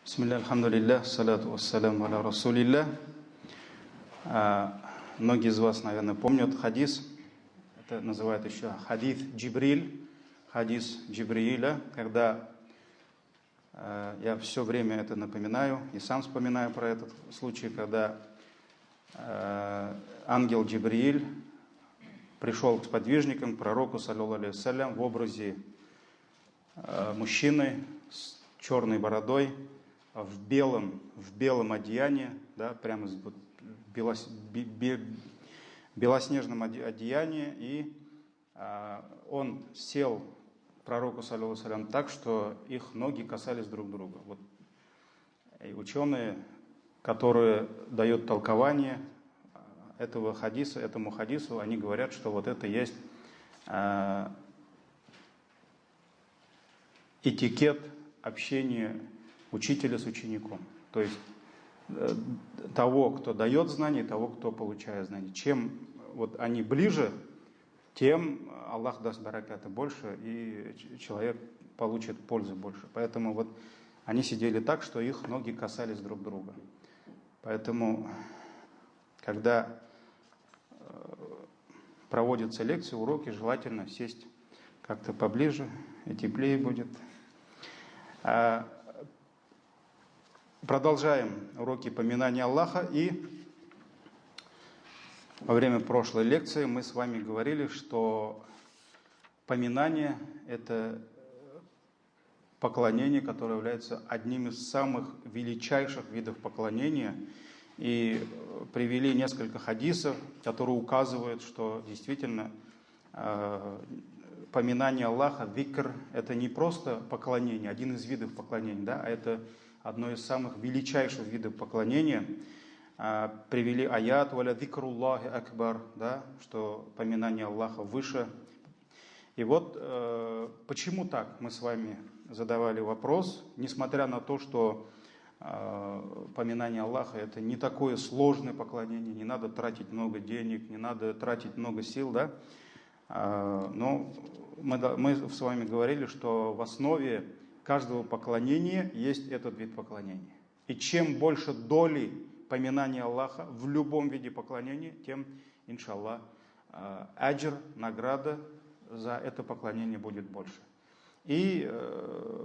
Бисмилля, альхамдулилля, салату вассаляму аля расулилля. Многие из вас, наверное, помнят хадис. Это называют еще хадис Джибриль, хадис Джибрииля, когда я все время это напоминаю и сам вспоминаю про этот случай, когда ангел Джибрииль пришел к сподвижникам, к пророку, саллаллаху алейхи вассалям, в образе мужчины с черной бородой, в белом одеянии, да, прямо в белоснежном одеянии, и он сел к пророку, саллаллаху алейхи вассалям, так, что их ноги касались друг друга. Вот. И ученые, которые дают толкование этому хадису, они говорят, что вот это есть этикет общения учителя с учеником. То есть того, кто дает знания, и того, кто получает знания. Чем вот они ближе, тем Аллах даст бараката больше, и человек получит пользу больше. Поэтому вот они сидели так, что их ноги касались друг друга. Поэтому, когда проводятся лекции, уроки, желательно сесть как-то поближе, и теплее будет. Продолжаем уроки поминания Аллаха. И во время прошлой лекции мы с вами говорили, что поминание – это поклонение, которое является одним из самых величайших видов поклонения. И привели несколько хадисов, которые указывают, что действительно поминание Аллаха, викр – это не просто поклонение, один из видов поклонения, да, а это одно из самых величайших видов поклонения. Привели аят «Валя викруллахи акбар», да, что поминание Аллаха выше. И вот почему так, мы с вами задавали вопрос, несмотря на то, что поминание Аллаха – это не такое сложное поклонение, не надо тратить много денег, не надо тратить много сил, да? Но мы с вами говорили, что в основе каждого поклонения есть этот вид поклонения. И чем больше доли поминания Аллаха в любом виде поклонения, тем, иншаллах, аджр, награда за это поклонение будет больше. И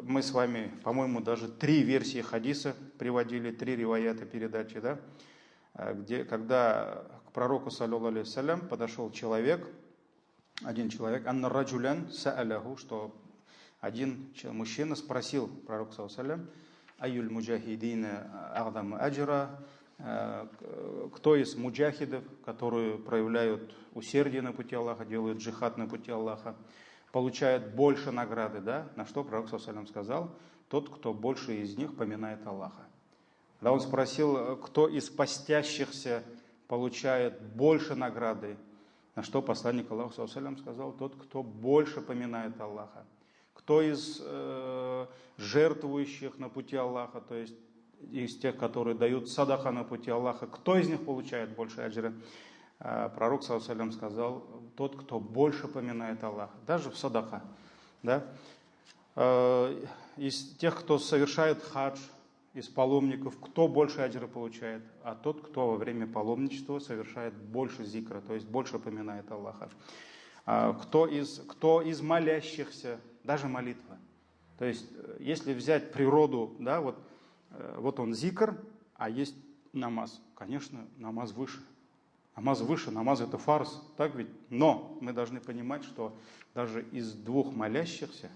мы с вами, по-моему, даже 3 версии хадиса приводили, 3 риваята передачи, да, где, когда к пророку, саллаллаху алейхи вассалям, подошел один человек, анна раджулян са'аляху, что один мужчина спросил пророка, саллаллаху алейхи вассалям, айюль муджахидина агдам аджра, кто из муджахидов, которые проявляют усердие на пути Аллаха, делают джихад на пути Аллаха, получает больше награды, да? На что пророк, саллаллаху алейхи вассалям, сказал: тот, кто больше из них поминает Аллаха. Когда он спросил, кто из постящихся получает больше награды, на что посланник Аллаха, саллаллаху алейхи вассалям, сказал: тот, кто больше поминает Аллаха. Кто из жертвующих на пути Аллаха, то есть из тех, которые дают садаха на пути Аллаха, кто из них получает больше аджра? Пророк, саллаллаху алейхи вассалям, сказал: тот, кто больше поминает Аллаха, даже в садаха. Да? Из тех, кто совершает хадж, из паломников, кто больше аджра получает? А тот, кто во время паломничества совершает больше зикра, то есть больше поминает Аллаха. Кто из молящихся, даже молитва. То есть, если взять природу, да, вот он зикр, а есть намаз. Конечно, намаз выше. Намаз это фарз, так ведь? Но мы должны понимать, что даже из 2 молящихся,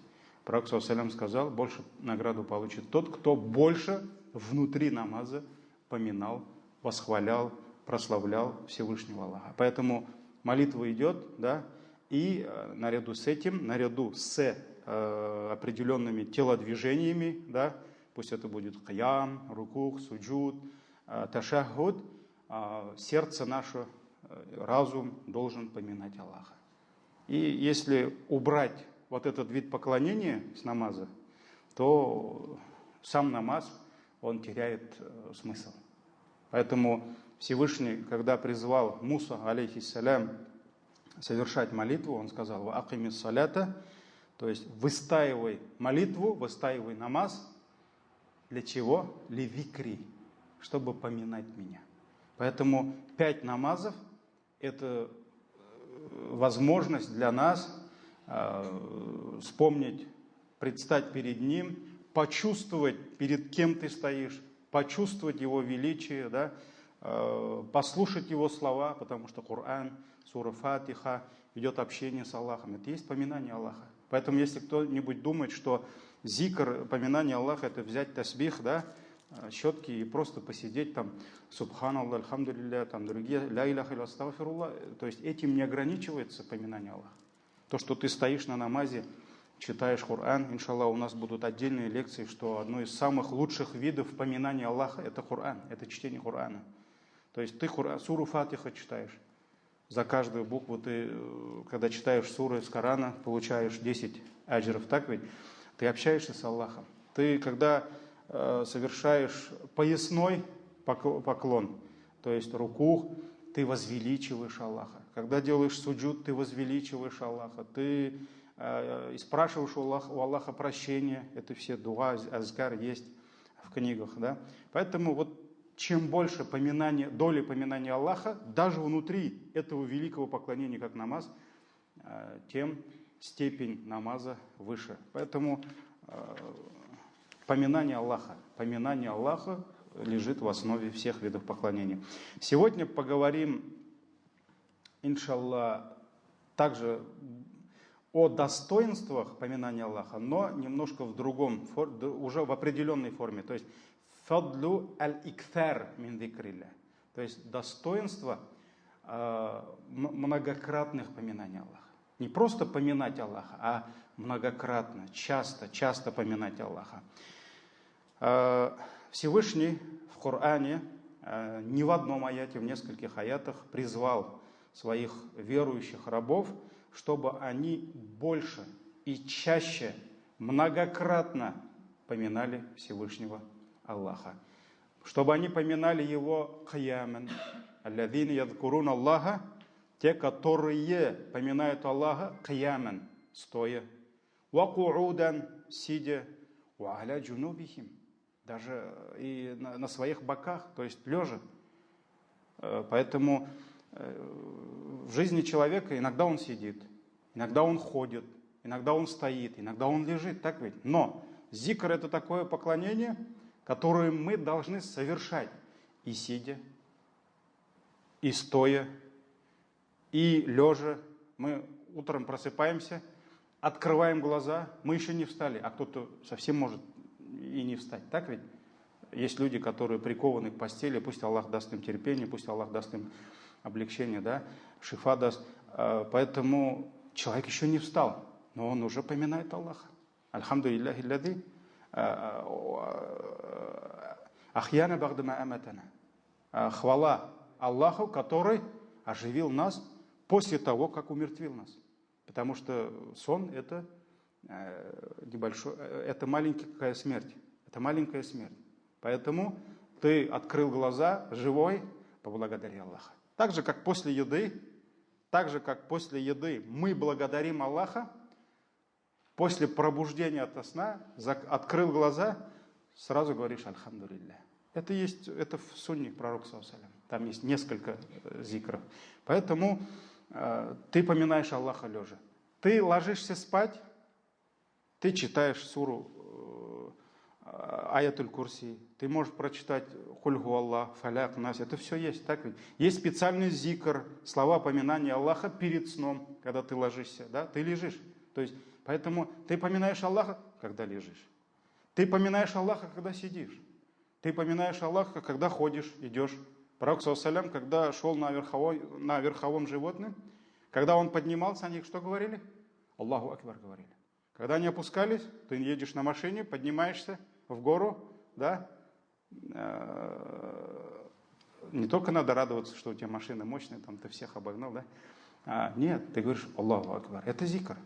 пророк, саллаллаху алейхи вассалям, сказал, больше награду получит тот, кто больше внутри намаза поминал, восхвалял, прославлял Всевышнего Аллаха. Поэтому молитва идет, да, и наряду с этим, наряду с определенными телодвижениями, да, пусть это будет киям, рукух, суджуд, ташаххуд, сердце наше, разум должен поминать Аллаха. И если убрать вот этот вид поклонения с намаза, то сам намаз, он теряет смысл. Поэтому Всевышний, когда призвал Муса, алейхиссалям, совершать молитву, он сказал: «Ва акимис салята», то есть выстаивай молитву, выстаивай намаз, Для чего? Ли-викри, чтобы поминать меня. Поэтому 5 намазов – это возможность для нас вспомнить, предстать перед Ним, почувствовать, перед кем ты стоишь, почувствовать Его величие, да? Послушать Его слова, потому что Коран, сура Фатиха, идет общение с Аллахом. Это есть поминание Аллаха. Поэтому, если кто-нибудь думает, что зикр, поминание Аллаха, это взять тасбих, да, щетки и просто посидеть там, субханаллах, альхамдулилля, там другие, ля иляха илля астагфируллах, то есть этим не ограничивается поминание Аллаха. То, что ты стоишь на намазе, читаешь Коран, иншаллах, у нас будут отдельные лекции, что одно из самых лучших видов поминания Аллаха – это Коран, это чтение Корана. То есть ты суру Фатиха читаешь. За каждую букву ты, когда читаешь суры из Корана, получаешь 10 аджров, так ведь? Ты общаешься с Аллахом. Ты, когда совершаешь поясной поклон, то есть рукух, ты возвеличиваешь Аллаха. Когда делаешь суджуд, ты возвеличиваешь Аллаха. Ты спрашиваешь у Аллаха прощения. Это все дуа, азкар есть в книгах. Да? Поэтому вот чем больше поминания, доли поминания Аллаха, даже внутри этого великого поклонения, как намаз, тем степень намаза выше. Поэтому поминание Аллаха лежит в основе всех видов поклонения. Сегодня поговорим, иншаллах, также о достоинствах поминания Аллаха, но немножко в другом, уже в определенной форме. То есть фадлу аль-икфар мин зикрилля. То есть достоинство многократных поминаний Аллаха. Не просто поминать Аллаха, а многократно, часто поминать Аллаха. Всевышний в Коране не в одном аяте, в нескольких аятах призвал своих верующих рабов, чтобы они больше и чаще, многократно поминали Всевышнего Аллаха. Чтобы они поминали Его киямен, аллазина ядкурун Аллаха, те, которые поминают Аллаха киямен, стоя, ва куудан, сидя, ва аля джунубихим, даже и на своих боках, то есть лежа. Поэтому в жизни человека иногда он сидит, иногда он ходит, иногда он стоит, иногда он лежит, так ведь? Но зикр – это такое поклонение, которое мы должны совершать и сидя, и стоя, и лежа. Мы утром просыпаемся, открываем глаза, мы еще не встали, а кто-то совсем может и не встать, так ведь? Есть люди, которые прикованы к постели, пусть Аллах даст им терпение, пусть Аллах даст им облегчение, да, шифа даст. Поэтому человек еще не встал, но он уже поминает Аллаха. Альхамдулиллахи аллази ахьяна багдама аматана. Хвала Аллаху, который оживил нас после того, как умертвил нас. Потому что сон – это это маленькая смерть. Это маленькая смерть. Поэтому ты открыл глаза, живой, поблагодари Аллаха. Так же, как после еды мы благодарим Аллаха, после пробуждения ото сна, открыл глаза, сразу говоришь «Альхамдулилля». Это в сунне пророка саллаллаху алейхи ва саллям. Там есть несколько зикров. Поэтому ты поминаешь Аллаха лежа. Ты ложишься спать, ты читаешь суру Аятуль Курси, ты можешь прочитать Хульгу Аллах, Фаляк, Нас, это все есть, так ведь? Есть специальный зикр, слова поминания Аллаха перед сном, когда ты ложишься, да, ты лежишь. То есть, поэтому ты поминаешь Аллаха, когда лежишь. Ты поминаешь Аллаха, когда сидишь. Ты поминаешь Аллаха, когда ходишь, идешь. Пророк саллаллаху алейхи ва саллям, когда шел на верховом животном, когда он поднимался, они что говорили? Аллаху Акбар говорили. Когда они опускались, ты едешь на машине, поднимаешься в гору, да, не только надо радоваться, что у тебя машина мощная, там ты всех обогнал, да, нет, ты говоришь Аллаху Акбар, это зикр.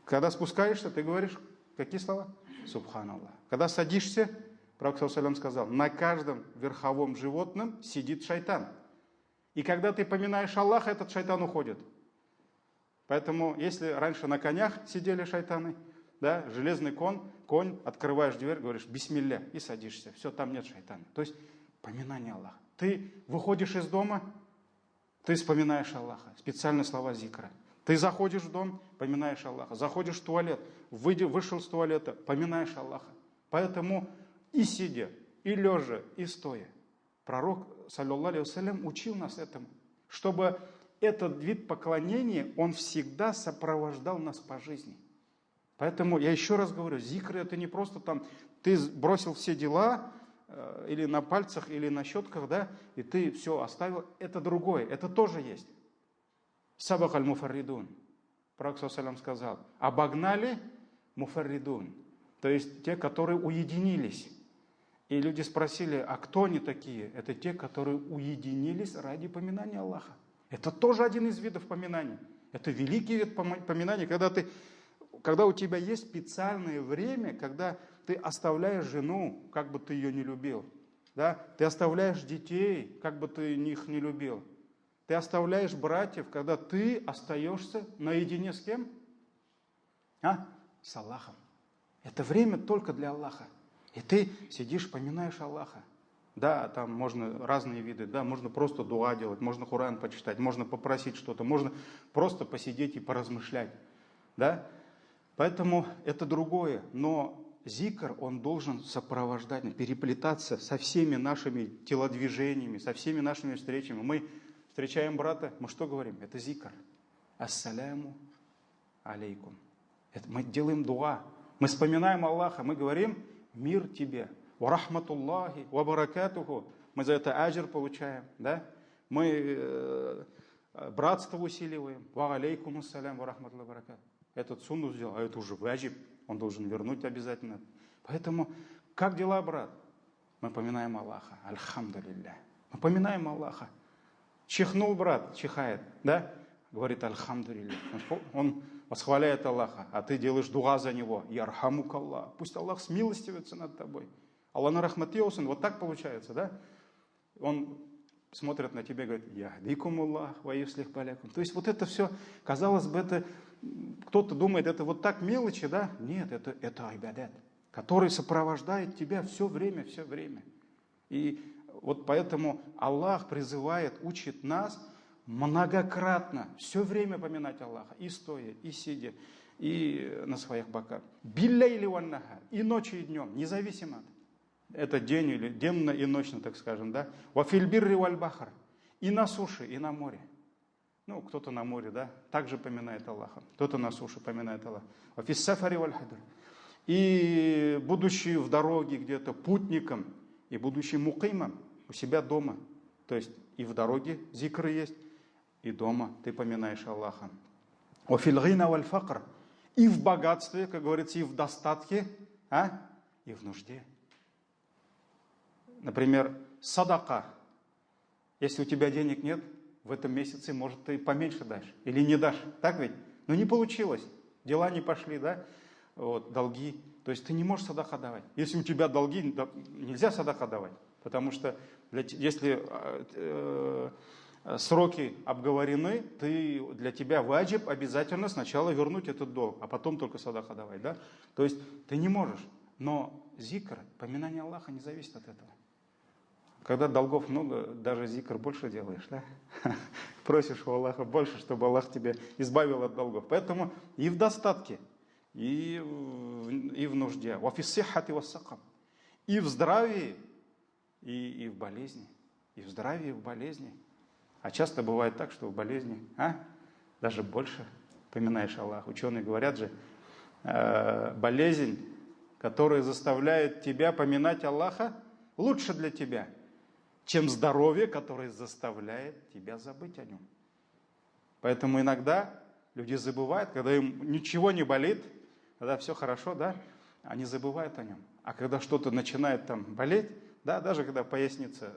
Когда спускаешься, ты говоришь, какие слова? Субханаллах. Когда садишься, пророк саллаллаху алейхи ва саллям сказал, на каждом верховом животном сидит шайтан. И когда ты поминаешь Аллаха, этот шайтан уходит. Поэтому, если раньше на конях сидели шайтаны, да, железный конь, открываешь дверь, говоришь бисмилля и садишься. Все, там нет шайтана. То есть поминание Аллаха. Ты выходишь из дома, ты вспоминаешь Аллаха. Специальные слова зикра. Ты заходишь в дом, поминаешь Аллаха. Заходишь в туалет, вышел с туалета, поминаешь Аллаха. Поэтому и сидя, и лежа, и стоя. Пророк, саллаллаху алейхи вассалям, учил нас этому, чтобы этот вид поклонения, он всегда сопровождал нас по жизни. Поэтому я еще раз говорю, зикр это не просто там, ты бросил все дела, или на пальцах, или на щетках, да, и ты все оставил. Это другое, это тоже есть. Сабак аль-муфарридун. Пророк саллаллаху сказал, обогнали муфарридун. То есть те, которые уединились. И люди спросили, а кто они такие? Это те, которые уединились ради поминания Аллаха. Это тоже один из видов поминания. Это великий вид поминания, когда у тебя есть специальное время, когда ты оставляешь жену, как бы ты ее не любил. Да? Ты оставляешь детей, как бы ты их не любил. Ты оставляешь братьев, когда ты остаешься наедине с кем? С Аллахом. Это время только для Аллаха. И ты сидишь, поминаешь Аллаха. Да, там можно разные виды, да, можно просто дуа делать, можно Коран почитать, можно попросить что-то, можно просто посидеть и поразмышлять. Да? Поэтому это другое. Но зикр, он должен сопровождать, переплетаться со всеми нашими телодвижениями, со всеми нашими встречами. Мы встречаем брата, мы что говорим? Это зикр. Ассаляму алейкум. Это мы делаем дуа. Мы вспоминаем Аллаха, мы говорим мир тебе. Ва рахматуллахи, ва баракатуху. Мы за это аджр получаем. Да? Мы братство усиливаем. Ва алейкум ассалям, ва рахматуллахи, ва баракатуху. Этот сунну сделал, а это уже ваджиб. Он должен вернуть обязательно. Поэтому, как дела, брат? Мы поминаем Аллаха. Альхамдулилля. Мы поминаем Аллаха. Чихнул брат, чихает, да? Говорит альхамдулилля. Он восхваляет Аллаха, а ты делаешь дуа за него. Ярхамук Аллах. Пусть Аллах смилостивится над тобой. Аллах на рахматиосын. Вот так получается, да? Он смотрит на тебя и говорит, яхдикум Аллах, ва юслих балякум. То есть вот это все, казалось бы, это кто-то думает, это вот так мелочи, да? Нет, это айбадат, который сопровождает тебя все время, все время. И вот поэтому Аллах призывает, учит нас многократно, все время поминать Аллаха, и стоя, и сидя, и на своих боках. Билляйли ван нахар, и ночью, и днем, независимо от. Это день или денно и ночно, так скажем, да? Ва фил бирри валь бахар, и на суше, и на море. Ну, кто-то на море, да, также поминает Аллаха, кто-то на суше поминает Аллаха. Ва фис сафари валь хадр. И будучи в дороге где-то путником, и будучи мукимом у себя дома. То есть и в дороге зикры есть, и дома ты поминаешь Аллаха. Ва фил гина валь факр. И в богатстве, как говорится, и в достатке, и в нужде. Например, садака. Если у тебя денег нет, в этом месяце, может, ты поменьше дашь или не дашь. Так ведь? Но не получилось. Дела не пошли, да? Вот, долги. То есть ты не можешь садака давать. Если у тебя долги, нельзя садака давать. Потому что если сроки обговорены, для тебя ваджиб обязательно сначала вернуть этот долг, а потом только садака давать. Да? То есть ты не можешь. Но зикр, поминание Аллаха не зависит от этого. Когда долгов много, даже зикр больше делаешь, да? Просишь у Аллаха больше, чтобы Аллах тебя избавил от долгов. Поэтому и в достатке, и в нужде. И в здравии, и в болезни. И в здравии, и в болезни. А часто бывает так, что в болезни, даже больше поминаешь Аллаха. Ученые говорят же, болезнь, которая заставляет тебя поминать Аллаха, лучше для тебя, чем здоровье, которое заставляет тебя забыть о нем. Поэтому иногда люди забывают, когда им ничего не болит, когда все хорошо, да, они забывают о нем. А когда что-то начинает там болеть, да, даже когда поясница,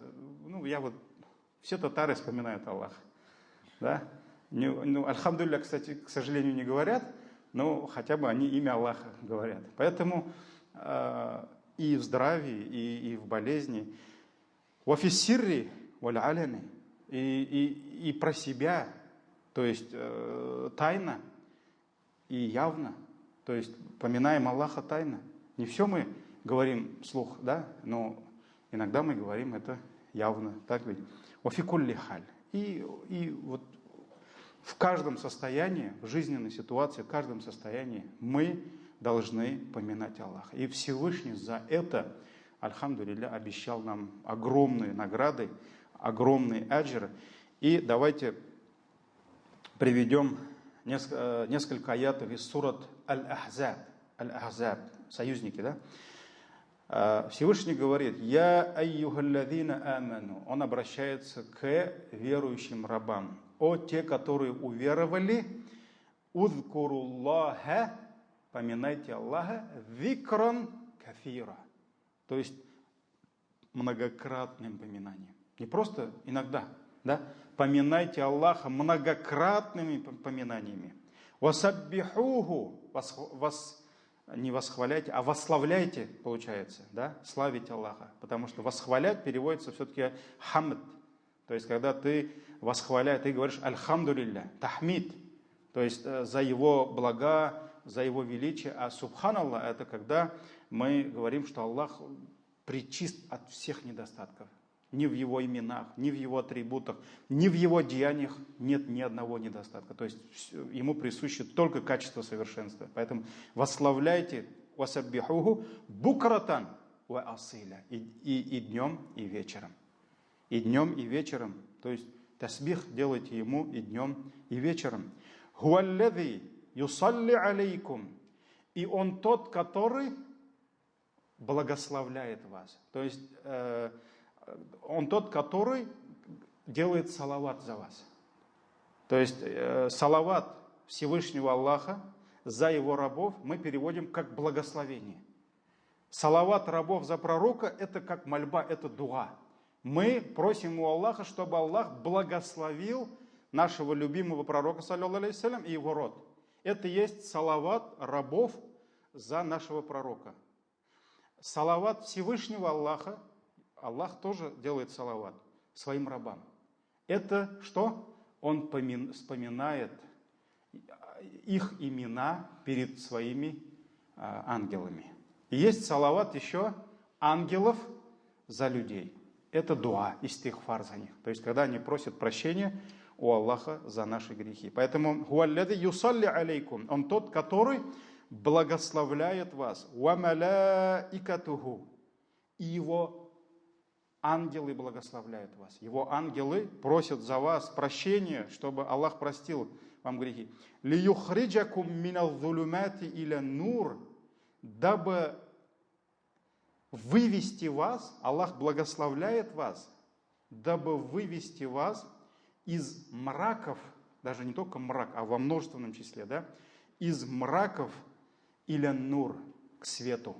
все татары вспоминают Аллаха. Да? Альхамдулилля, кстати, к сожалению, не говорят, но хотя бы они имя Аллаха говорят. Поэтому и в здравии, и в болезни, вафиссирри валь аляни, и про себя, то есть тайно и явно, То есть поминаем Аллаха тайно. Не все мы говорим вслух, да, но иногда мы говорим это явно, так ведь? Офикулли халь. И вот в каждом состоянии, в жизненной ситуации, в каждом состоянии мы должны поминать Аллаха. И Всевышний за это, альхамдулилля, обещал нам огромные награды, огромные аджры. И давайте приведем несколько аятов из сурат Аль-Ахзаб. Аль-Ахзаб, союзники, да? Всевышний говорит: «Я айюхалладина аману». Он обращается к верующим рабам. «О те, которые уверовали, узкуруллаха», поминайте Аллаха, «викран кафира». То есть многократным поминанием. Не просто иногда, да? Поминайте Аллаха многократными поминаниями. «Васаббихуху», не восхваляйте, а восславляйте, получается, да, славить Аллаха. Потому что восхвалять переводится все-таки хамд. То есть, когда ты восхваляешь, ты говоришь альхамдулилля, тахмид. То есть, за его блага, за его величие. А субханаллах, это когда мы говорим, что Аллах пречист от всех недостатков. Ни в его именах, ни в его атрибутах, ни в его деяниях нет ни одного недостатка. То есть ему присуще только качество совершенства. Поэтому восславляйте васаббихуху букратан ва асиля. И днем, и вечером. И днем, и вечером. То есть тасбих делайте ему и днем, и вечером. Хуаллади юсалли алейкум. И он тот, который благословляет вас. То есть он тот, который делает салават за вас. То есть салават Всевышнего Аллаха за его рабов мы переводим как благословение. Салават рабов за пророка – это как мольба, это дуа. Мы просим у Аллаха, чтобы Аллах благословил нашего любимого пророка, саллаллаху алейхи салям, и его род. Это есть салават рабов за нашего пророка. Салават Всевышнего Аллаха, Аллах тоже делает салават своим рабам. Это что? Он вспоминает их имена перед своими ангелами. И есть салават еще ангелов за людей. Это дуа, истигфар за них. То есть, когда они просят прощения у Аллаха за наши грехи. Поэтому хуаллади юсалли алейкум. Он тот, который благословляет вас. Ва маляикатуху. И его ангелы благословляют вас. Его ангелы просят за вас прощения, чтобы Аллах простил вам грехи. Лиюхриджакум миназзулумати иля нур. Дабы вывести вас, Аллах благословляет вас, дабы вывести вас из мраков, даже не только мрак, а во множественном числе, да, из мраков иля нур, к свету.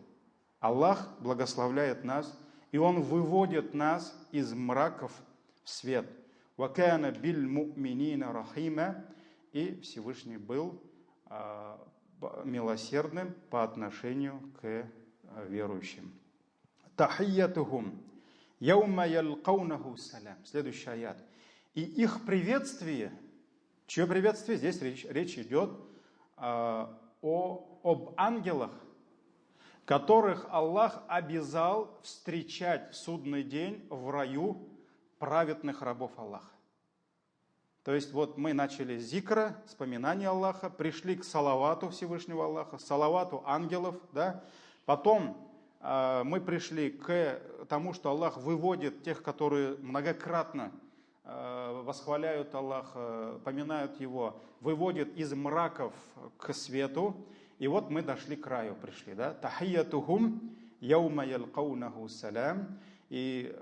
Аллах благословляет нас, и Он выводит нас из мраков в свет. «Вакана биль му'минина рахима». И Всевышний был милосердным по отношению к верующим. «Тахиятухум яума ялкаунаху салям». Следующий аят. И их приветствие, чье приветствие? Здесь речь идет об ангелах, которых Аллах обязал встречать в судный день в раю праведных рабов Аллаха. То есть вот мы начали с зикра, вспоминания Аллаха, пришли к салавату Всевышнего Аллаха, салавату ангелов, да? Потом мы пришли к тому, что Аллах выводит тех, которые многократно восхваляют Аллаха, поминают Его, выводит из мраков к свету. И вот мы дошли к краю, пришли, да? Тахиятухум яума ялкаунаху салям. И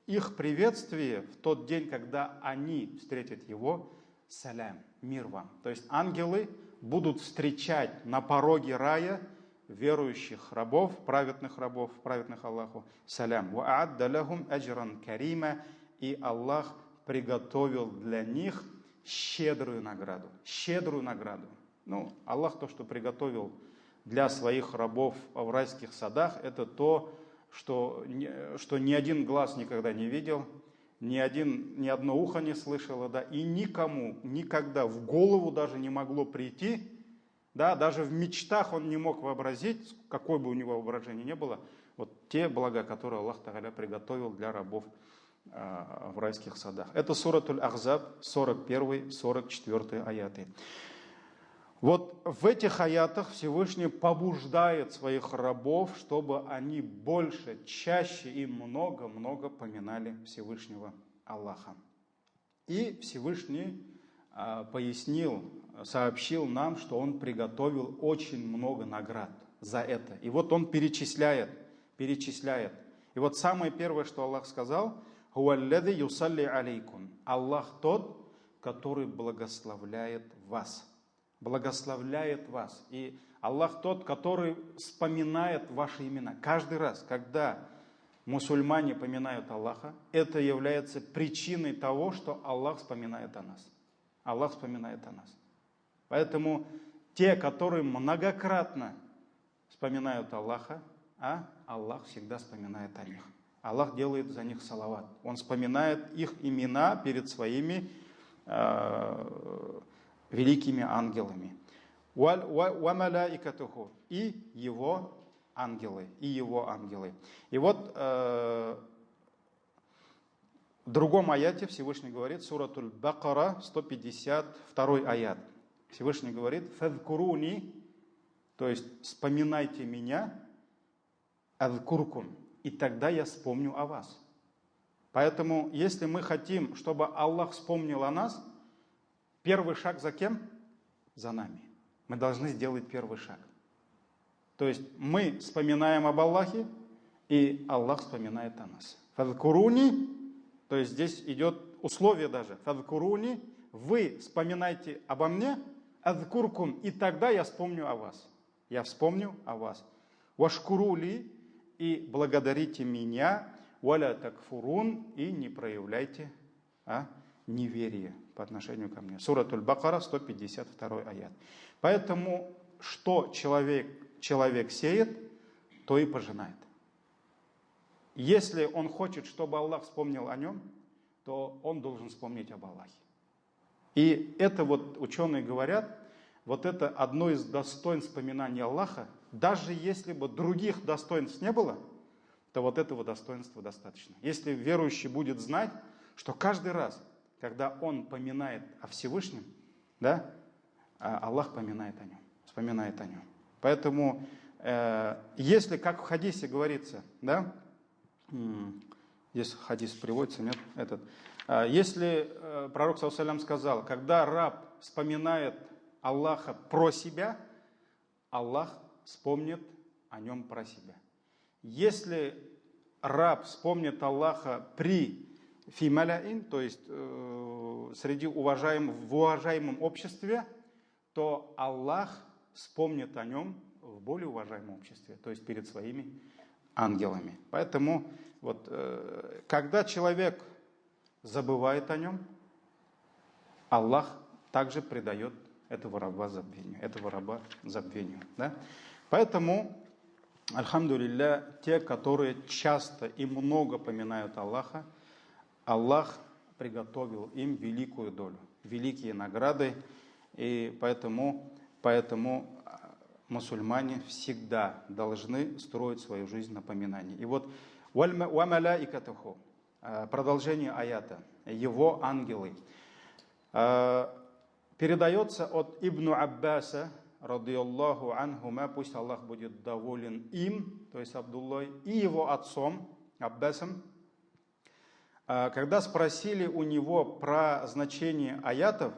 их приветствие в тот день, когда они встретят Его, салям, мир вам. То есть ангелы будут встречать на пороге рая верующих рабов, праведных Аллаху, салям. Ва а'адда лахум аджран карима. И Аллах приготовил для них щедрую награду. Щедрую награду. Ну, Аллах то, что приготовил для своих рабов в райских садах, это то, что ни один глаз никогда не видел, ни одно ухо не слышало, да, и никому никогда в голову даже не могло прийти Да, даже в мечтах он не мог вообразить, какое бы у него воображение не было, вот те блага, которые Аллах Тааля приготовил для рабов в райских садах. Это суратуль Ахзаб, 41-44 аяты. Вот в этих аятах Всевышний побуждает своих рабов, чтобы они больше, чаще и много-много поминали Всевышнего Аллаха. И Всевышний пояснил, сообщил нам, что Он приготовил очень много наград за это. И вот Он перечисляет. И вот самое первое, что Аллах сказал, «Хуаллади юсалли алейкум». Аллах тот, который благословляет вас. Благословляет вас. И Аллах тот, который вспоминает ваши имена. Каждый раз, когда мусульмане поминают Аллаха, это является причиной того, что Аллах вспоминает о нас. Аллах вспоминает о нас. Поэтому те, которые многократно вспоминают Аллаха, Аллах всегда вспоминает о них. Аллах делает за них салават. Он вспоминает их имена перед своими великими ангелами. И его ангелы. И вот в другом аяте Всевышний говорит, суратуль Бакара, 152 аят. Всевышний говорит, «Фадкуруни», то есть вспоминайте меня, «Адкуркум», и тогда я вспомню о вас. Поэтому, если мы хотим, чтобы Аллах вспомнил о нас, первый шаг за кем? За нами. Мы должны сделать первый шаг. То есть мы вспоминаем об Аллахе, и Аллах вспоминает о нас. «Фадкуруни», то есть здесь идет условие даже. «Фадкуруни», вы вспоминайте обо мне, «Адкуркум», и тогда я вспомню о вас. Я вспомню о вас. «Вашкурули», и благодарите меня, «Валя такфурун», и не проявляйте неверие по отношению ко мне. Суратуль Бакара, 152 аят. Поэтому, что человек сеет, то и пожинает. Если он хочет, чтобы Аллах вспомнил о нем, то он должен вспомнить об Аллахе. И это вот ученые говорят, вот это одно из достоинств вспоминания Аллаха. Даже если бы других достоинств не было, то вот этого достоинства достаточно. Если верующий будет знать, что каждый раз, когда он поминает о Всевышнем, да, Аллах поминает о нем, вспоминает о нем. Поэтому, если, как в хадисе говорится, да, здесь хадис приводится, нет, если пророк саллаллаху алейхи ва саллям сказал, когда раб вспоминает Аллаха про себя, Аллах вспомнит о нем про себя. Если раб вспомнит Аллаха при фималяин, то есть среди в уважаемом обществе, то Аллах вспомнит о нем в более уважаемом обществе, то есть перед своими ангелами. Поэтому вот, когда человек забывает о нем, Аллах также предает этого раба забвению. Да? Поэтому, альхамдулилля, те, которые часто и много поминают Аллаха, Аллах приготовил им великую долю, великие награды, и поэтому мусульмане всегда должны строить свою жизнь на поминании. И вот «Вамаляикатуху», продолжение аята, его ангелы, передается от Ибн Аббаса, радиаллаху анхума, пусть Аллах будет доволен им, то есть Абдуллой, и его отцом Аббасом, когда спросили у него про значение аятов,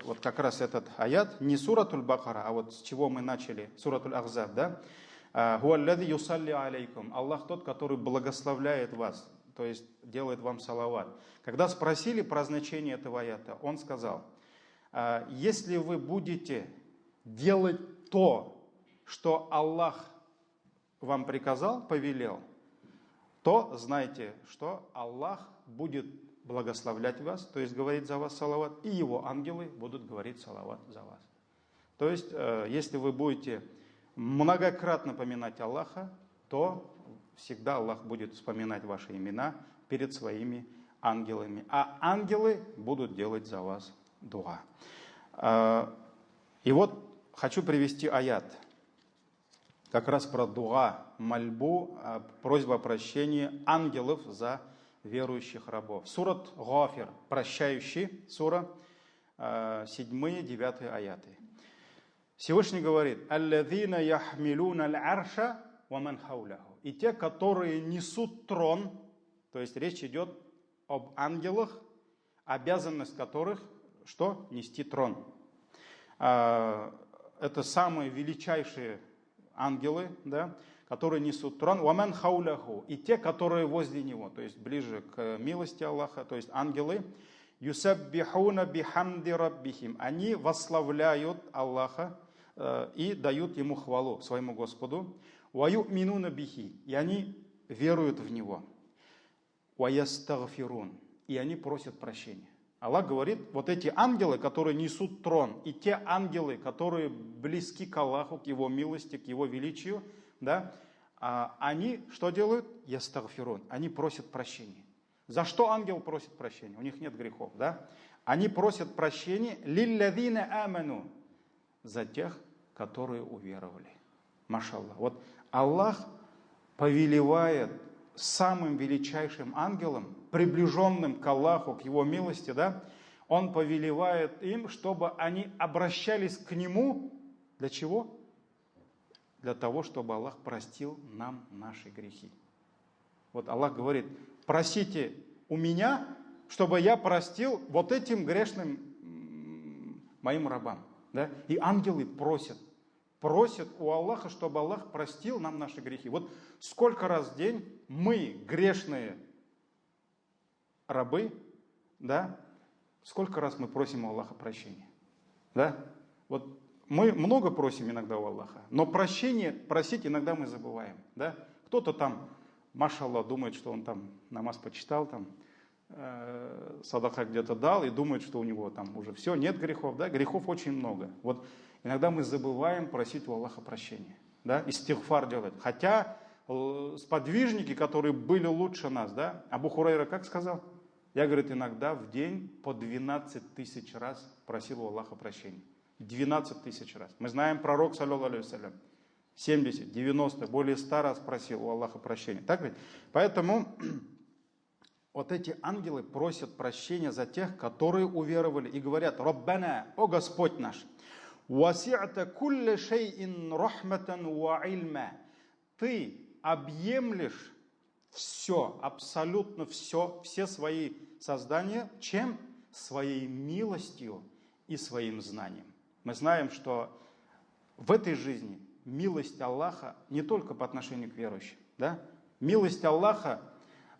вот как раз этот аят, не суратуль Бакара, а вот с чего мы начали, суратуль Ахзаб, да? «Хуаллади юсалли алейкум», Аллах тот, который благословляет вас, то есть делает вам салават. Когда спросили про значение этого аята, он сказал, если вы будете делать то, что Аллах вам приказал, повелел, то знайте, что Аллах будет благословлять вас, то есть говорить за вас салават, и его ангелы будут говорить салават за вас. То есть, если вы будете многократно поминать Аллаха, то всегда Аллах будет вспоминать ваши имена перед своими ангелами. А ангелы будут делать за вас дуа. И вот хочу привести аят. Как раз про дуа, мольбу, просьбу о прощении ангелов за верующих рабов. Сурат Гафир, прощающий, сура, 7-9 аяты. Всевышний говорит: «Аллазина яхмилуна аль-арша ва ман хауляху». И те, которые несут трон, то есть речь идет об ангелах, обязанность которых, что? Нести трон. Это самые величайшие ангелы, да, которые несут трон, «Ваман хауляху», и те, которые возле него, то есть ближе к милости Аллаха, то есть ангелы, «Юсаббихуна бихамди раббихим», они восславляют Аллаха и дают ему хвалу, своему Господу, «Ва ю'минуна бихи», и они веруют в него, «Ва ястагфирун», и они просят прощения. Аллах говорит, вот эти ангелы, которые несут трон, и те ангелы, которые близки к Аллаху, к Его милости, к Его величию, да, они что делают? Ястагфирун. Они просят прощения. За что ангел просит прощения? У них нет грехов, да? Они просят прощения лилладина аману, за тех, которые уверовали. Машаллах. Вот Аллах повелевает самым величайшим ангелам, приближенным к Аллаху, к Его милости, да, Он повелевает им, чтобы они обращались к Нему. Для чего? Для того, чтобы Аллах простил нам наши грехи. Вот Аллах говорит, просите у меня, чтобы я простил вот этим грешным моим рабам. Да? И ангелы просят у Аллаха, чтобы Аллах простил нам наши грехи. Вот сколько раз в день мы, грешные рабы, да, сколько раз мы просим у Аллаха прощения. Да? Вот мы много просим иногда у Аллаха, но прощение просить иногда мы забываем. Да? Кто-то там, машаллах, думает, что он там намаз почитал, там, садака где-то дал и думает, что у него там уже все, нет грехов. Да? Грехов очень много. Вот иногда мы забываем просить у Аллаха прощения. Да? Истигфар делать. Хотя сподвижники, которые были лучше нас, да? Абу Хурайра как сказал? Я, говорит, иногда в день по 12 тысяч раз просил у Аллаха прощения. 12 тысяч раз. Мы знаем, пророк, саллаллаху алейхи вассалям, 70, 90, более 100 раз просил у Аллаха прощения. Так ведь? Поэтому вот эти ангелы просят прощения за тех, которые уверовали и говорят: «Раббана, о Господь наш, васи'та кулля шей'ин рахматан ва ильма». Ты объемлешь все, абсолютно все свои создания, чем? Своей милостью и своим знанием. Мы знаем, что в этой жизни милость Аллаха не только по отношению к верующим. Да? Милость Аллаха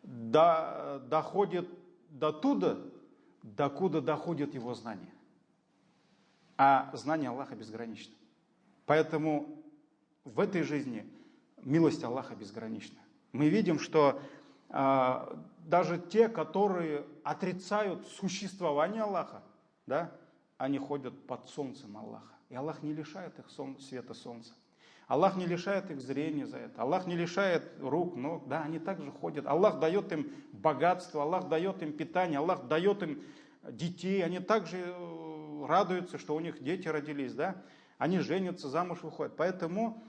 доходит до туда, докуда доходит Его знание. А знание Аллаха безгранично. Поэтому в этой жизни милость Аллаха безгранична. Мы видим, что даже те, которые отрицают существование Аллаха, да, они ходят под солнцем Аллаха. И Аллах не лишает их света солнца. Аллах не лишает их зрения за это. Аллах не лишает рук, ног. Да, они также ходят. Аллах дает им богатство, Аллах дает им питание, Аллах дает им детей. Они также радуются, что у них дети родились. Да? Они женятся, замуж выходят. Поэтому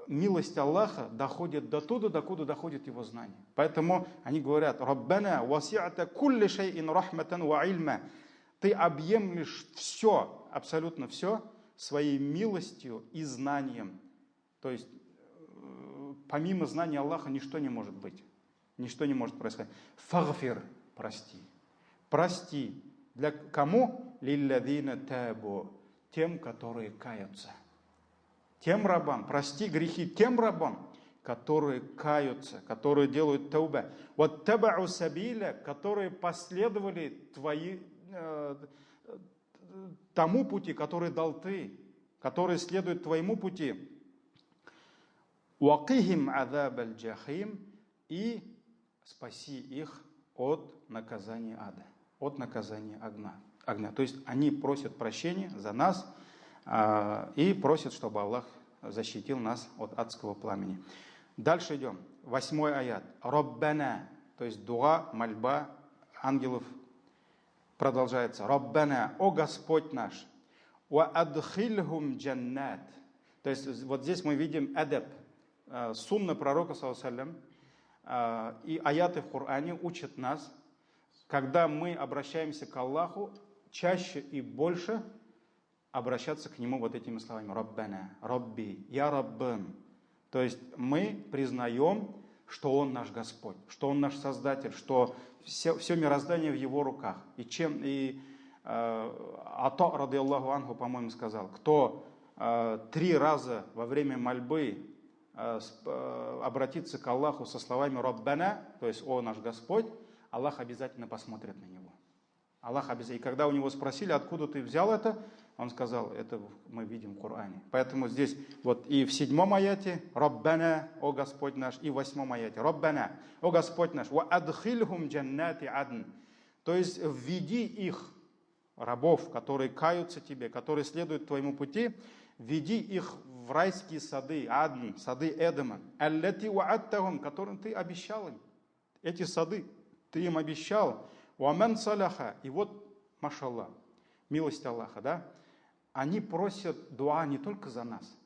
милость Аллаха доходит до туда, докуда доходит Его знание. Поэтому они говорят: «Раббана васи'та кулли шей'ин рахматан ва ильма». Ты объемлешь все, абсолютно все, своей милостью и знанием. То есть, помимо знания Аллаха ничто не может быть. Ничто не может происходить. Фагфир, прости. Прости. Для кому? Лилладина табу. Тем, которые каются. Тем рабам. Прости грехи тем рабам, которые каются, которые делают тауба. Вот табау сабиля, которые последовали тому пути, который дал ты, который следует твоему пути. Вакихим азаб аль-джахим, и спаси их от наказания ада, от наказания огня. То есть они просят прощения за нас и просят, чтобы Аллах защитил нас от адского пламени. Дальше идем. 8 аят. Раббана, то есть дуа, мольба ангелов. Продолжается. Раббана, о Господь наш, ва адхильхум джаннат. То есть вот здесь мы видим адаб, сунна пророка, саллаллаху и аяты в Коране учат нас, когда мы обращаемся к Аллаху, чаще и больше обращаться к Нему вот этими словами. Раббана, Рабби, Я Раббан. То есть мы признаем, что Он наш Господь, что Он наш Создатель, что все мироздание в Его руках. Ата, ради Аллаху анху, по-моему, сказал, кто 3 раза во время мольбы обратиться к Аллаху со словами Раббана, то есть «О наш Господь», Аллах обязательно посмотрит на него. Аллах обязательно. И когда у него спросили, откуда ты взял это, он сказал, это мы видим в Коране. Поэтому здесь вот и в 7 аяте Раббана, о Господь наш, и в 8 аяте Раббана, о Господь наш, ва адхильхум джаннати адн. То есть введи их, рабов, которые каются тебе, которые следуют твоему пути, веди их в райские сады, адн, сады Эдема, аллати вааттахум, которым ты обещал им. Эти сады ты им обещал. Уаман саляха. И вот, машаллах, милость Аллаха, да? Они просят дуа не только за нас.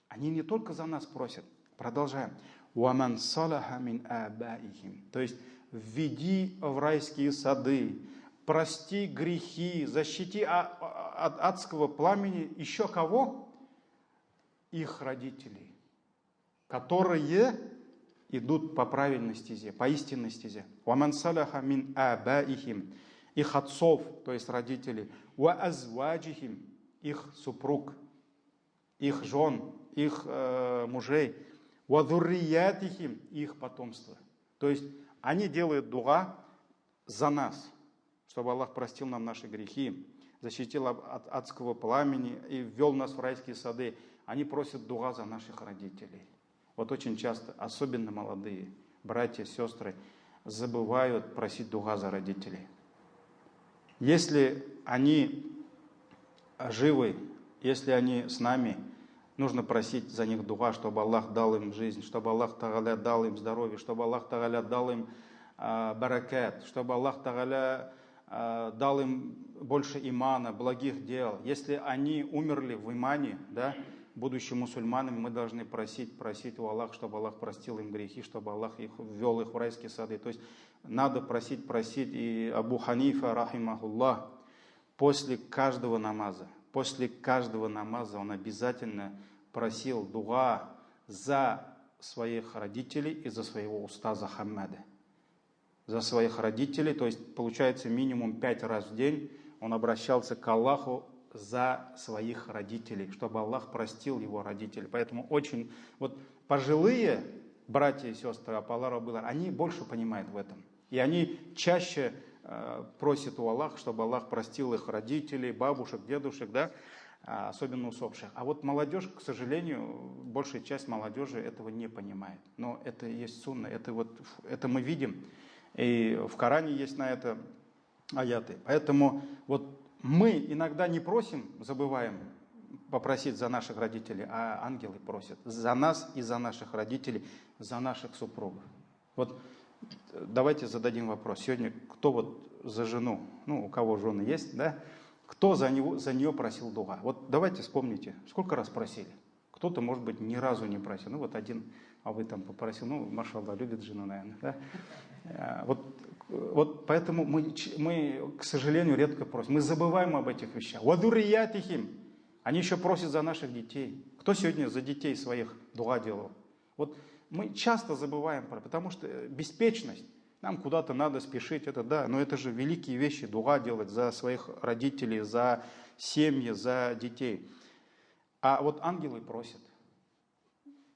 Они не только за нас просят. Продолжаем. Уаман саляха мин абаихим. То есть, введи в райские сады, прости грехи, защити от адского пламени еще кого? Их родителей, которые идут по правильной стезе, по истинной стезе. «Ваман саляха мин абаихим», их отцов, то есть родителей, «ва азваджихим», их супруг, их жен, их мужей, «ва зурриятихим», их потомство. То есть они делают дуа за нас, чтобы Аллах простил нам наши грехи, защитил от адского пламени и ввел нас в райские сады. Они просят дуа за наших родителей. Вот очень часто, особенно молодые братья, сестры, забывают просить дуа за родителей. Если они живы, если они с нами, нужно просить за них дуа, чтобы Аллах дал им жизнь, чтобы Аллах Тааля дал им здоровье, чтобы Аллах Тааля дал им баракат, чтобы Аллах Тааля дал им больше имана, благих дел. Если они умерли в имане, да, будучи мусульманами, мы должны просить у Аллаха, чтобы Аллах простил им грехи, чтобы Аллах ввел их в райские сады. То есть надо просить. И Абу Ханифа, рахимахуллах, после каждого намаза он обязательно просил дуа за своих родителей и за своего устаза Хаммада. За своих родителей, то есть получается минимум 5 раз в день он обращался к Аллаху за своих родителей, чтобы Аллах простил его родителей. Поэтому очень, вот пожилые братья и сестры Апалара было, они больше понимают в этом. И они чаще просят у Аллаха, чтобы Аллах простил их родителей, бабушек, дедушек, да, особенно усопших. А вот молодежь, к сожалению, большая часть молодежи этого не понимает. Но это и есть сунна, это мы видим. И в Коране есть на это аяты. Поэтому вот мы иногда не просим, забываем попросить за наших родителей, а ангелы просят за нас и за наших родителей, за наших супругов. Вот давайте зададим вопрос. Сегодня кто вот за жену, у кого жены есть, да? Кто за нее просил дуа? Вот давайте вспомните, сколько раз просили. Кто-то, может быть, ни разу не просил. Вот один, а вы там попросил, машаллах, любит жену, наверное. Да? Вот поэтому мы, к сожалению, редко просим. Мы забываем об этих вещах. «Вадурриятихим». Они еще просят за наших детей. Кто сегодня за детей своих дуа делал? Вот мы часто забываем, потому что беспечность. Нам куда-то надо спешить, это да, но это же великие вещи, дуа делать за своих родителей, за семьи, за детей. А вот ангелы просят.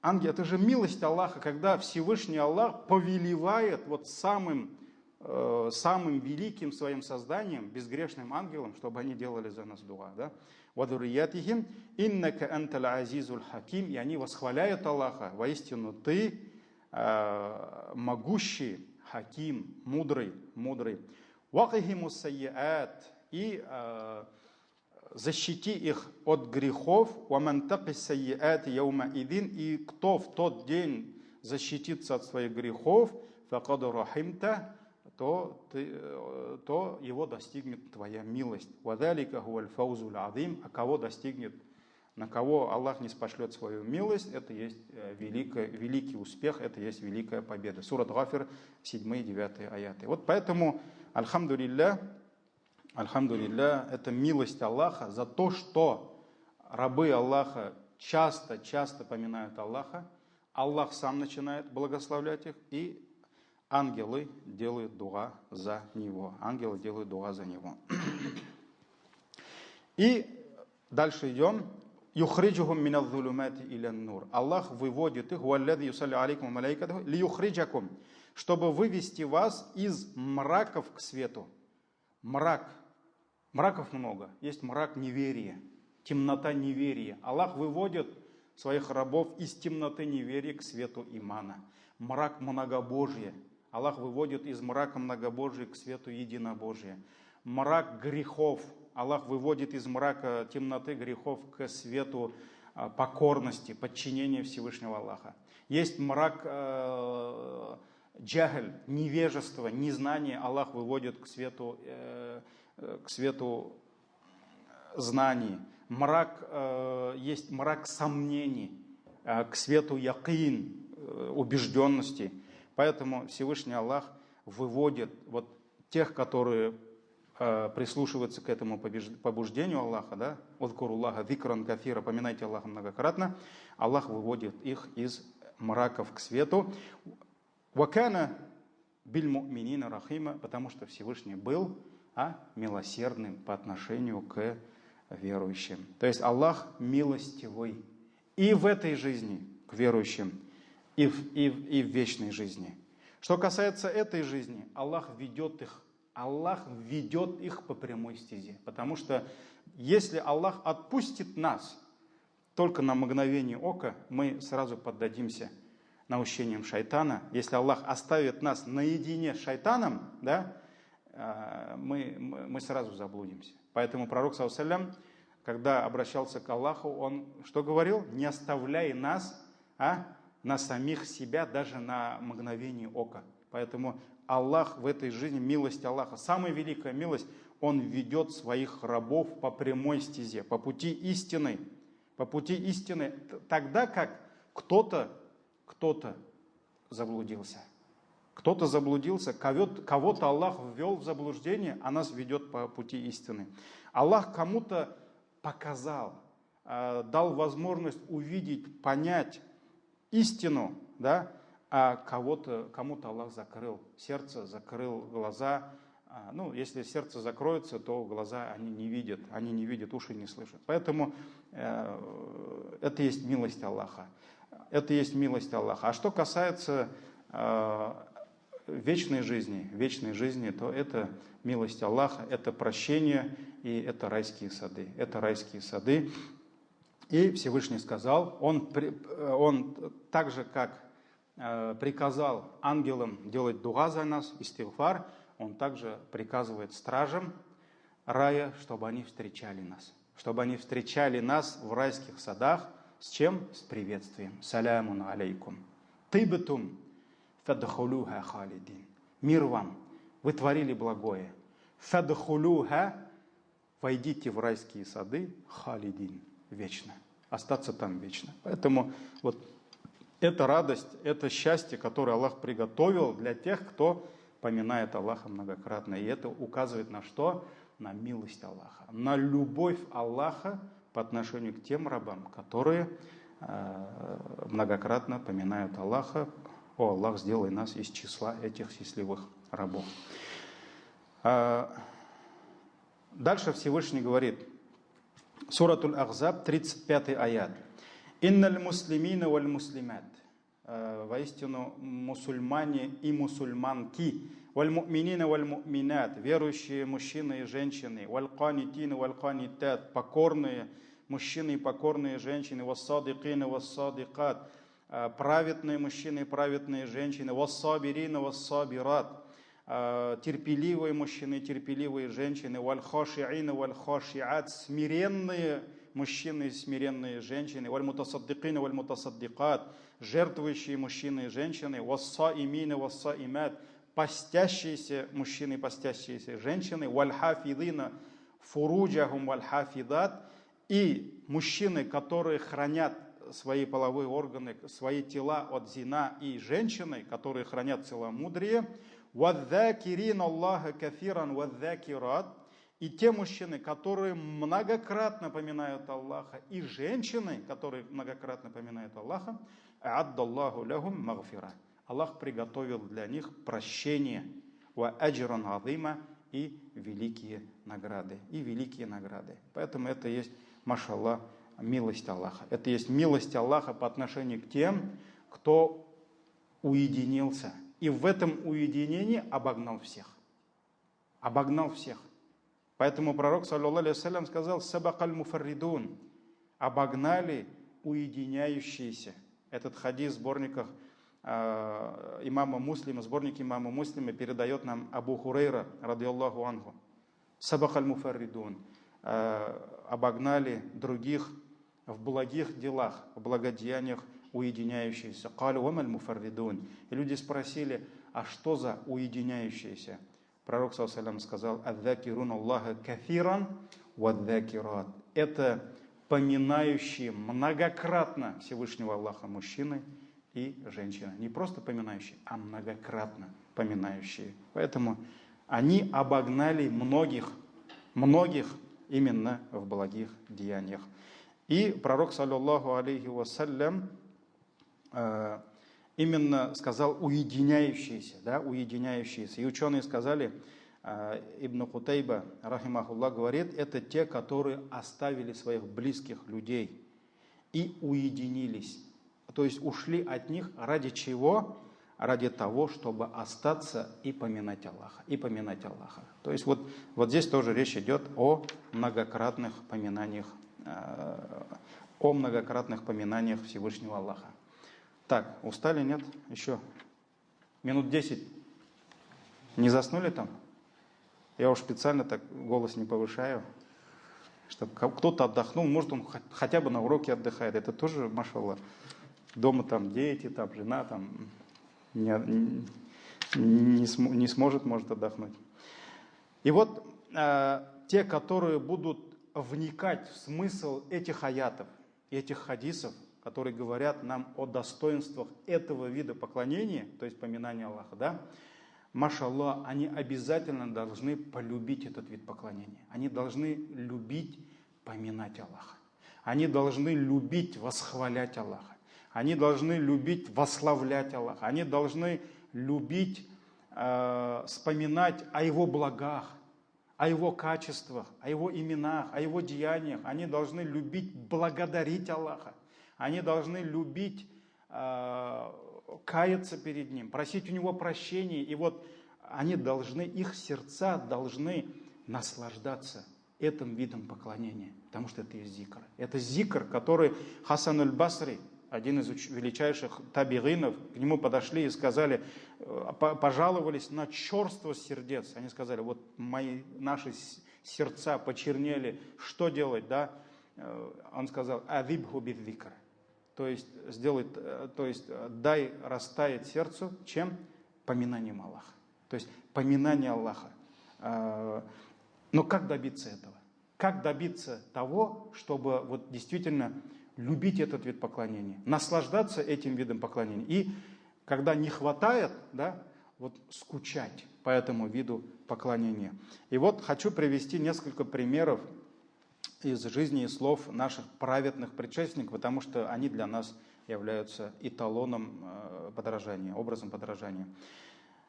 Ангел, это же милость Аллаха, когда Всевышний Аллах повелевает вот самым великим своим созданием, безгрешным ангелам, чтобы они делали за нас дуа. Да? «Вадурриятихим иннака антал азизуль хаким». И они восхваляют Аллаха. Воистину ты могущий, хаким, мудрый. «Вакихиму сайяат». И защити их от грехов. «Ваман таки сайяат яума идин». И кто в тот день защитится от своих грехов, «факад рахимта», то его достигнет твоя милость. «Вадалика хуаль фаузуль азим», а кого достигнет, на кого Аллах не спошлет свою милость, это есть великий успех, это есть великая победа. Сурат Гафир, 7-9 аяты. Вот поэтому, альхамдулилля, это милость Аллаха за то, что рабы Аллаха часто поминают Аллаха, Аллах сам начинает благословлять их, и ангелы делают дуа за него. Ангелы делают дуа за него. И дальше идем. «Юхриджухум минадзулумати илян нур». Аллах выводит их, «Валлади юсалли алейкум малайкатуху лиюхриджакум», чтобы вывести вас из мраков к свету. Мраков много. Есть мрак неверия, темнота неверия. Аллах выводит своих рабов из темноты неверия к свету имана. Мрак многобожия. Аллах выводит из мрака многобожия к свету единобожия. Мрак грехов. Аллах выводит из мрака темноты грехов к свету покорности, подчинения Всевышнего Аллаха. Есть мрак джахль, невежество, незнание. Аллах выводит к свету знаний. Есть мрак сомнений, к свету якин, убежденности. Поэтому Всевышний Аллах выводит вот тех, которые прислушиваются к этому побуждению Аллаха, да, «Удкуруллаха зикран кафира», поминайте Аллаха многократно, Аллах выводит их из мраков к свету. «Вакана биль му'минина рахима», потому что Всевышний был милосердным по отношению к верующим. То есть Аллах милостивый и в этой жизни к верующим, и в вечной жизни. Что касается этой жизни, Аллах ведет их по прямой стезе. Потому что если Аллах отпустит нас только на мгновение ока, мы сразу поддадимся наущениям шайтана. Если Аллах оставит нас наедине с шайтаном, да, мы сразу заблудимся. Поэтому пророк, саллаллаху алейхи ва саллям, когда обращался к Аллаху, он что говорил? «Не оставляй нас на самих себя даже на мгновение ока». Поэтому Аллах в этой жизни, милость Аллаха, самая великая милость, Он ведет своих рабов по прямой стезе, по пути истины. По пути истины, тогда как кто-то заблудился. Кто-то заблудился, кого-то Аллах ввел в заблуждение, а нас ведет по пути истины. Аллах кому-то показал, дал возможность увидеть, понять истину, да, а кому-то Аллах закрыл сердце, закрыл глаза. Ну, если сердце закроется, то глаза они не видят, уши не слышат. Поэтому это есть милость Аллаха. Это есть милость Аллаха. А что касается вечной жизни, то это милость Аллаха, это прощение и это райские сады. Это райские сады. И Всевышний сказал, он так же, как приказал ангелам делать дуа за нас, истигфар, он также приказывает стражам рая, чтобы они встречали нас. Чтобы они встречали нас в райских садах. С чем? С приветствием. Салямун алейкум. Тибтум фадхулуха халидин. Мир вам. Вы творили благое. Фадхулуха. Войдите в райские сады халидин. Вечно. Остаться там вечно. Поэтому вот это радость, это счастье, которое Аллах приготовил для тех, кто поминает Аллаха многократно. И это указывает на что? На милость Аллаха. На любовь Аллаха по отношению к тем рабам, которые многократно поминают Аллаха. О, Аллах, сделай нас из числа этих счастливых рабов. Дальше Всевышний говорит. Суратуль Ахзаб, 35 аят. «Инналь муслимина валь муслимат». Воистину мусульмане и мусульманки. «Валь му'минина валь му'минат». Верующие мужчины и женщины. «Валь канитина валь канитат». Покорные мужчины и покорные женщины. «Вассадикина вассадикат». Праведные мужчины и праведные женщины. «Вассабирина вассабират». Терпеливые мужчины, терпеливые женщины, валь-хаши'ина, валь-хаши'ат, смиренные мужчины и смиренные женщины, валь-мутасаддикина, валь-мутасаддикат, жертвующие мужчины и женщины, вассаимина, вассаимат, постящиеся мужчины и постящиеся женщины, вальхафидина фуруджахум вальхафидат, и мужчины, которые хранят свои половые органы, свои тела от зина, и женщины, которые хранят целомудрие, вадзакирин Аллаха кафиран вадзакират, и те мужчины, которые многократно поминают Аллаха, и женщины, которые многократно поминают Аллаха, а'аддаллаху лахум магфира. Аллах приготовил для них прощение, ва аджран азима, и великие награды. И великие награды. Поэтому это есть, машаллах, милость Аллаха. Это есть милость Аллаха по отношению к тем, кто уединился. И в этом уединении обогнал всех. Обогнал всех. Поэтому пророк, саллаллаху алейхи вассалям, сказал: «Сабакаль муфарридун», обогнали уединяющиеся. Этот хадис в сборниках имама Муслима, сборник имама Муслима передает нам Абу Хурейра, радийаллаху анху. «Сабакаль муфарридун», обогнали других в благих делах, в благодеяниях уединяющиеся. «Калю вамаль муфарридун». И люди спросили: а что за уединяющиеся? Пророк, саллаллаху алейхи вассалям, сказал: «Адзакирун Аллаха кафиран вадзакират». Это поминающие многократно Всевышнего Аллаха мужчины и женщины. Не просто поминающие, а многократно поминающие. Поэтому они обогнали многих именно в благих деяниях. И пророк, саллаллаху алейхи вассалям, именно сказал уединяющиеся, да, уединяющиеся. И ученые сказали, Ибн Кутайба, рахимахуллах, говорит, это те, которые оставили своих близких людей и уединились. То есть ушли от них ради чего? Ради того, чтобы остаться и поминать Аллаха. И поминать Аллаха. То есть вот здесь тоже речь идет о многократных поминаниях Всевышнего Аллаха. Так, устали, нет? Еще минут 10. Не заснули там? Я уж специально так голос не повышаю, чтобы кто-то отдохнул. Может, он хотя бы на уроке отдыхает. Это тоже, машаллах. Дома там дети, там жена, там не сможет, может отдохнуть. И вот те, которые будут вникать в смысл этих аятов, этих хадисов, которые говорят нам о достоинствах этого вида поклонения, то есть поминания Аллаха, да, машаллах, они обязательно должны полюбить этот вид поклонения. Они должны любить поминать Аллаха. Они должны любить восхвалять Аллаха. Они должны любить восславлять Аллаха. Они должны любить вспоминать о Его благах, о Его качествах, о Его именах, о Его деяниях. Они должны любить благодарить Аллаха. Они должны любить каяться перед Ним, просить у Него прощения. И вот они должны, их сердца должны наслаждаться этим видом поклонения, потому что это зикр. Это зикр, который Хасан аль-Басри, один из величайших табигинов, к нему подошли и сказали, пожаловались на черствость сердец. Они сказали: вот наши сердца почернели, что делать, да? Он сказал: «Адибху бидзикр». То есть дай растаять сердцу, чем? Поминанием Аллаха. То есть поминание Аллаха. Но как добиться этого? Как добиться того, чтобы вот действительно любить этот вид поклонения, наслаждаться этим видом поклонения. И когда не хватает, да, вот скучать по этому виду поклонения. И вот хочу привести несколько примеров из жизни и слов наших праведных предшественников, потому что они для нас являются эталоном подражания, образом подражания.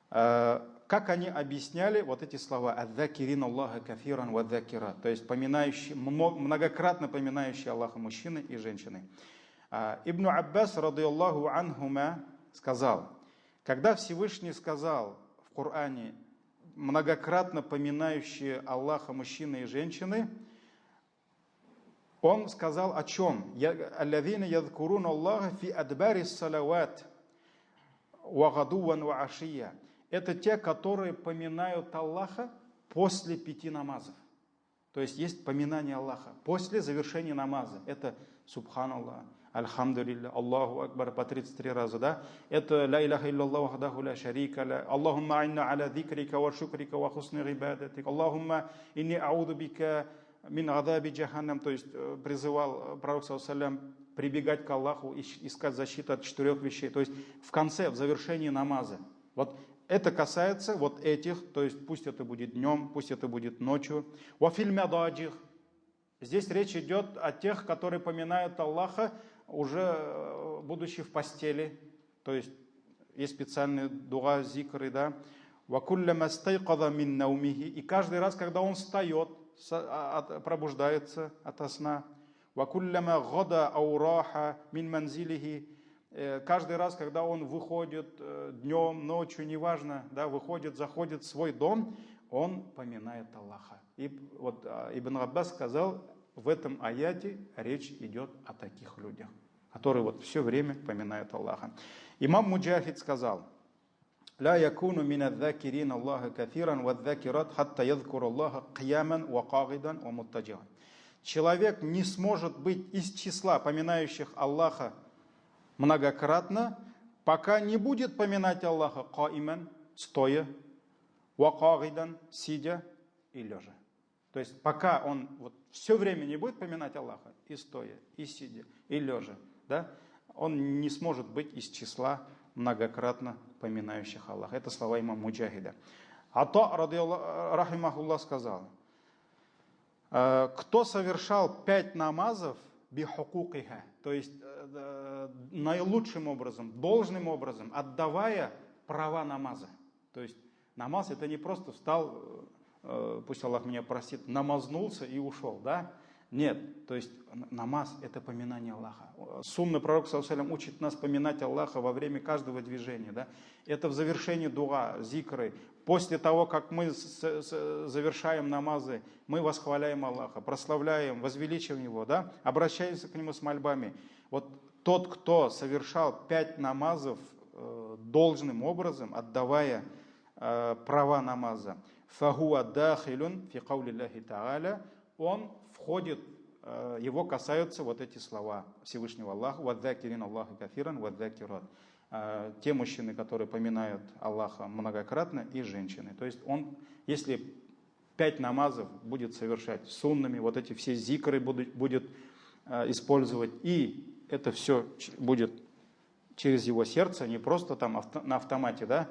Как они объясняли вот эти слова «Адзакирин Аллаха кафиран вадзакират», то есть многократно поминающие Аллаха мужчины и женщины. Ибн Аббас, радийаллаху анхума, сказал, когда Всевышний сказал в Коране многократно поминающие Аллаха мужчины и женщины, он сказал о чем? «Аллазина ядкуруна Аллаха фи адбари салават ва гадуван ва ашия». Это те, которые поминают Аллаха после 5 намазов. То есть есть поминание Аллаха после завершения намаза. Это Субханаллах, Альхамдулилля, Аллаху Акбар по 33 раза, да? Это ля иляха илляллаху вахдаху ля шарика ля. Аллахумма инна аля зикрика ва шукрика ва хусни гибадатик. Аллахумма инни ауду бика мин адаби джаханнам. То есть призывал пророк саллаллаху прибегать к Аллаху, искать защиту от 4 вещей. То есть в конце, в завершении намаза. Вот это касается вот этих, то есть пусть это будет днем, пусть это будет ночью. Ва филь мададжих. Здесь речь идет о тех, которые поминают Аллаха, уже будучи в постели. То есть есть специальные дуа, зикры, да. Ва кулляма стайқада мин наумихи. И каждый раз, когда он встает, пробуждается ото сна. Ва кулляма гада аураха мин манзилихи. Каждый раз, когда он выходит днем, ночью, неважно, да, выходит, заходит в свой дом, он поминает Аллаха. И вот Ибн Аббас сказал, в этом аяте речь идет о таких людях, которые вот все время поминают Аллаха. Имам Муджахид сказал, «Ла якуну мина дзакирин Аллаха кафиран ва дзакират хатта ядзкур Аллаха қияман ва қагидан ва муттаджиан». Человек не сможет быть из числа поминающих Аллаха многократно, пока не будет поминать Аллаха каиман, стоя, ва кагидан, сидя и лежа. То есть пока он вот все время не будет поминать Аллаха, и стоя, и сидя, и лежа, да, он не сможет быть из числа многократно поминающих Аллаха. Это слова имама Муджахида. Ата, рахимахуллах, сказал, кто совершал 5 намазов, бихукукиха, то есть наилучшим образом, должным образом, отдавая права намаза. То есть намаз это не просто встал, пусть Аллах меня простит, намазнулся и ушел, да? Нет, то есть намаз это поминание Аллаха. Сунна пророк саллаллаху учит нас поминать Аллаха во время каждого движения, да? Это в завершении дуа, зикры. После того, как мы завершаем намазы, мы восхваляем Аллаха, прославляем, возвеличиваем Его, да? Обращаемся к Нему с мольбами. Вот тот, кто совершал 5 намазов должным образом, отдавая права намаза, фахуа дахилюн фи каулиллахи тааля, он входит, его касаются вот эти слова Всевышнего Аллаха, вадзакирин Аллаха кафиран вадзакират. Те мужчины, которые поминают Аллаха многократно, и женщины. То есть он, если 5 намазов будет совершать суннами, вот эти все зикры будет использовать, и это все будет через его сердце, не просто там на автомате, да,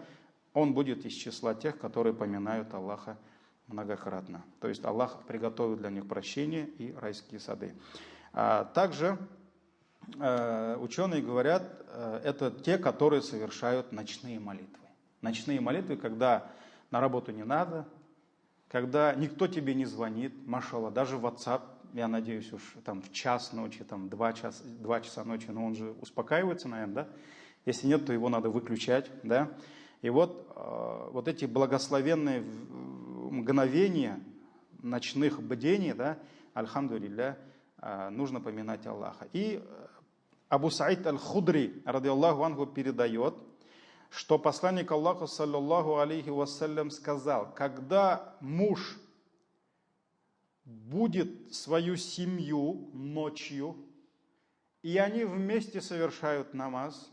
он будет из числа тех, которые поминают Аллаха многократно. То есть Аллах приготовил для них прощение и райские сады. Также ученые говорят, это те, которые совершают ночные молитвы. Ночные молитвы, когда на работу не надо, когда никто тебе не звонит, машалла, даже в WhatsApp, я надеюсь, уж там в час ночи, там 2 часа ночи, но он же успокаивается, наверное, да? Если нет, то его надо выключать, да? И вот эти благословенные мгновения ночных бдений, да, альхамдулилля, нужно поминать Аллаха. И Абу Саид аль-Худри, радиаллаху анху, передает, что посланник Аллаха, саллаллаху алейхи вассалям, сказал, когда муж будет свою семью ночью, и они вместе совершают намаз,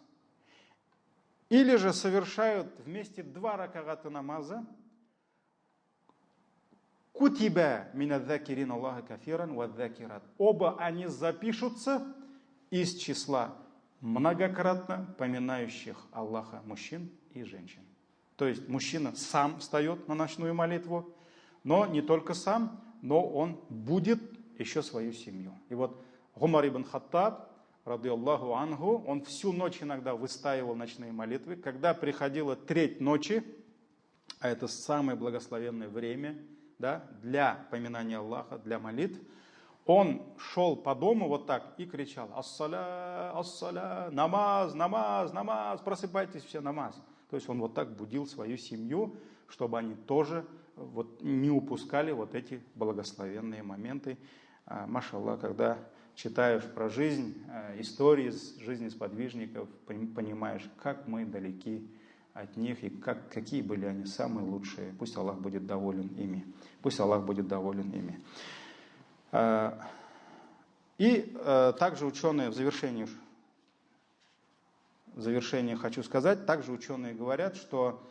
или же совершают вместе 2 ракагата намаза, кутиба минадзакирин Аллаха кафиран вадзакират. Оба они запишутся из числа многократно поминающих Аллаха мужчин и женщин. То есть мужчина сам встает на ночную молитву, но не только сам, но он будет еще свою семью. И вот Умар ибн Хаттаб, радиаллаху анху, он всю ночь иногда выстаивал ночные молитвы. Когда приходила 3 ночи, а это самое благословенное время, да, для поминания Аллаха, для молитв, он шел по дому вот так и кричал: «Ас-саля, ас-саля, намаз, намаз, намаз, просыпайтесь все, намаз». То есть он вот так будил свою семью, чтобы они тоже вот не упускали вот эти благословенные моменты. Машаллах, когда читаешь про жизнь, истории из жизни сподвижников, понимаешь, как мы далеки от них и какие были они самые лучшие. Пусть Аллах будет доволен ими. Пусть Аллах будет доволен ими. И также ученые, в завершении в завершение хочу сказать, также ученые говорят, что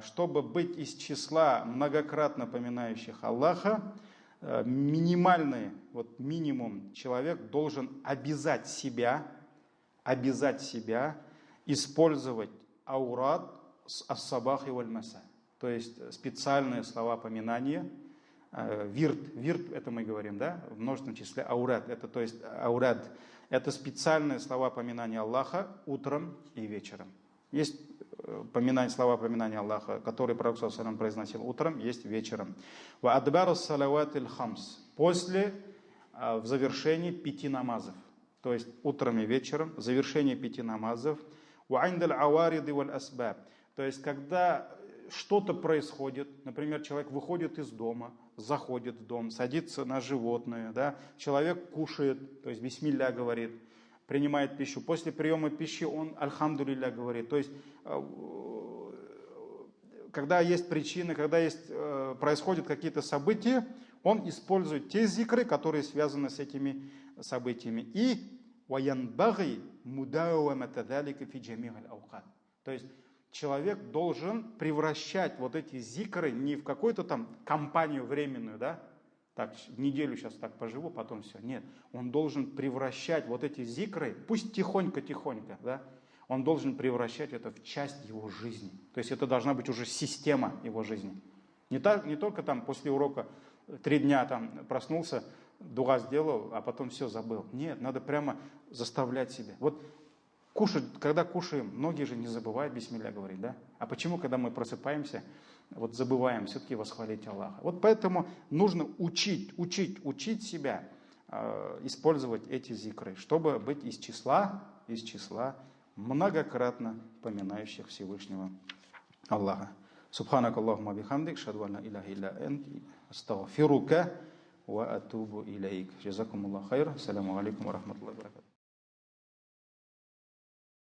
чтобы быть из числа многократно поминающих Аллаха, минимальный, вот минимум, человек должен обязать себя использовать аурат с ас-сабах и валь-маса, то есть специальные слова поминания. Вирт, это мы говорим, да, в множественном числе аурат, это, то есть аурат, это специальные слова поминания Аллаха утром и вечером. Есть слова поминания Аллаха, которые Пророк саллаллаху алейхи ва саллям произносил утром, есть вечером. Ва адбару салаватиль хамс, после, в завершении 5 намазов, то есть утром и вечером, в завершении 5 намазов. Ва индаль авариди валь асбаб, то есть когда что-то происходит, например, человек выходит из дома, заходит в дом, садится на животное, да, человек кушает, то есть бисмилля говорит, принимает пищу. После приема пищи он альхамдулилля говорит. То есть, когда есть причины, когда происходят какие-то события, он использует те зикры, которые связаны с этими событиями. И ваянбаги мудауамата залика фи джами'аль аукат. То есть человек должен превращать вот эти зикры не в какую-то там компанию временную, да, так, неделю сейчас так поживу, потом все. Нет, он должен превращать вот эти зикры, пусть тихонько-тихонько, да, он должен превращать это в часть его жизни. То есть это должна быть уже система его жизни. Не только там после урока 3 дня там проснулся, дуа сделал, а потом все забыл. Нет, надо прямо заставлять себя. Вот кушать, когда кушаем, многие же не забывают бисмилля говорить, да? А почему, когда мы просыпаемся, вот забываем все-таки восхвалить Аллаха? Вот поэтому нужно учить себя использовать эти зикры, чтобы быть из числа многократно поминающих Всевышнего Аллаха. Субханак Аллахума бихамдик, шаду ан ла илляха илля анта, астагфирука ва атубу илейк. Джазакумуллаху хайр. Ассаламу алейкум ва рахматуллахи ва баракатух.